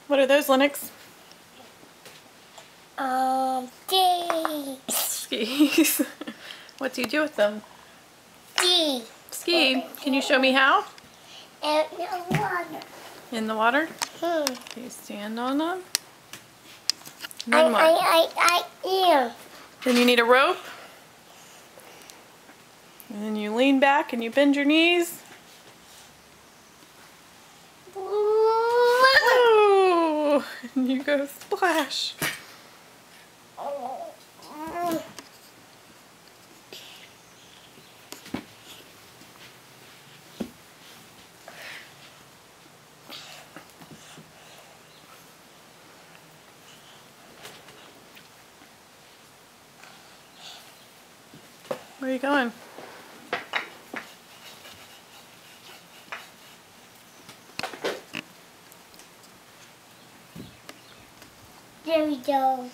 What are those, Lennox? Skis. Skis. What do you do with them? Ski. Ski. Can you show me how? In the water. In the water? Hmm. You stand on them. And then what? Yeah. Then you need a rope. And then you lean back and you bend your knees. Whoa! And you go splash. Where are you going? There we go.